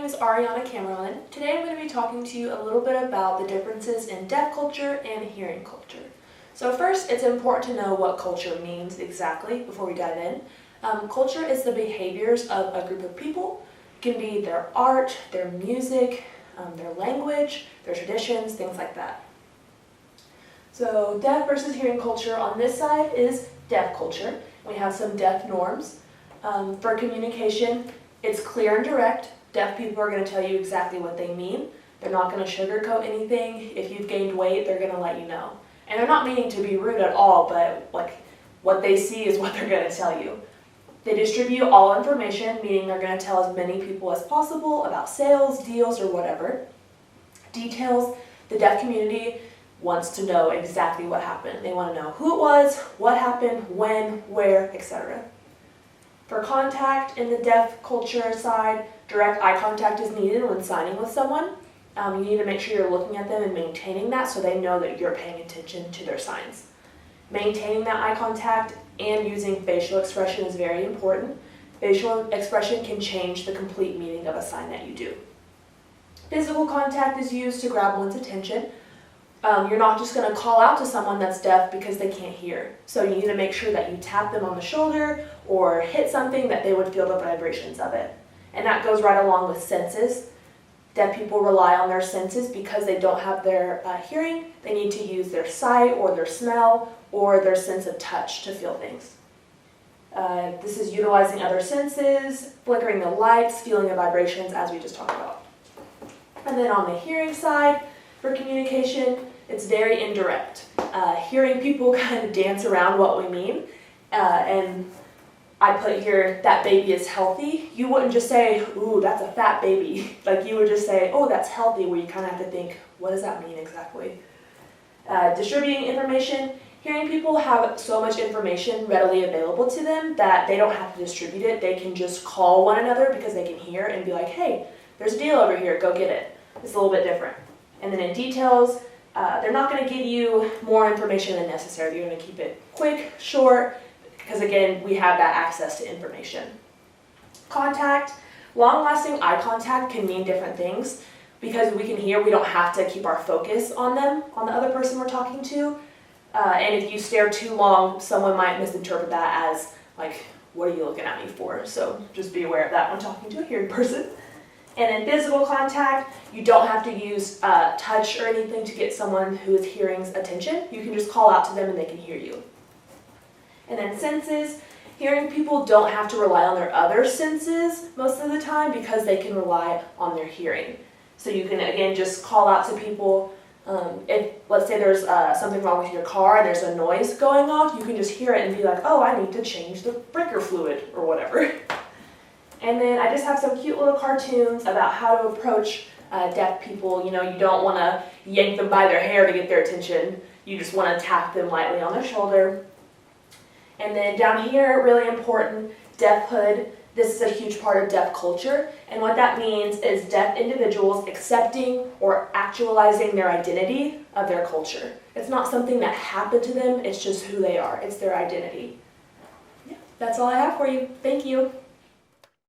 name is Arianna Camerlin. Today I'm going to be talking to you a little bit about the differences in deaf culture and hearing culture. So first, it's important to know what culture means exactly before we dive in. Culture is the behaviors of a group of people. It can be their art, their music, their language, their traditions, things like that. So deaf versus hearing culture on this side is deaf culture. We have some deaf norms. For communication, it's clear and direct. Deaf people are going to tell you exactly what they mean. They're not going to sugarcoat anything. If you've gained weight, they're going to let you know. And they're not meaning to be rude at all, but what they see is what they're going to tell you. They distribute all information, meaning they're going to tell as many people as possible about sales, deals, or whatever. Details, the deaf community wants to know exactly what happened. They want to know who it was, what happened, when, where, etc. For contact in the deaf culture side, direct eye contact is needed when signing with someone. You need to make sure you're looking at them and maintaining that so they know that you're paying attention to their signs. Maintaining that eye contact and using facial expression is very important. Facial expression can change the complete meaning of a sign that you do. Physical contact is used to grab one's attention. You're not just going to call out to someone that's deaf because they can't hear. So you need to make sure that you tap them on the shoulder or hit something that they would feel the vibrations of it. And that goes right along with senses. Deaf people rely on their senses because they don't have their hearing. They need to use their sight or their smell or their sense of touch to feel things. This is utilizing other senses, flickering the lights, feeling the vibrations as we just talked about. And then on the hearing side, for communication, it's very indirect. Hearing people kind of dance around what we mean, and I put here, that baby is healthy. You wouldn't just say, ooh, that's a fat baby. Like you would just say, oh, that's healthy, where you kind of have to think, what does that mean exactly? Distributing information, hearing people have so much information readily available to them that they don't have to distribute it. They can just call one another because they can hear and be like, hey, there's a deal over here, go get it. It's a little bit different. And then in details, they're not going to give you more information than necessary. You're going to keep it quick, short, because again, we have that access to information. Contact, long-lasting eye contact can mean different things. Because we can hear, we don't have to keep our focus on them, on the other person we're talking to. And if you stare too long, someone might misinterpret that as, like, what are you looking at me for? So just be aware of that when talking to a hearing person. And in physical contact, you don't have to use touch or anything to get someone who is hearing's attention. You can just call out to them and they can hear you. And then senses, hearing people don't have to rely on their other senses most of the time because they can rely on their hearing. So you can, again, just call out to people. If, let's say there's something wrong with your car and there's a noise going off, you can just hear it and be like, oh, I need to change the breaker fluid or whatever. And then I just have some cute little cartoons about how to approach deaf people. You know, you don't want to yank them by their hair to get their attention. You just want to tap them lightly on their shoulder. And then down here, really important, Deafhood. This is a huge part of deaf culture. And what that means is deaf individuals accepting or actualizing their identity of their culture. It's not something that happened to them, it's just who they are. It's their identity. Yeah, that's all I have for you. Thank you.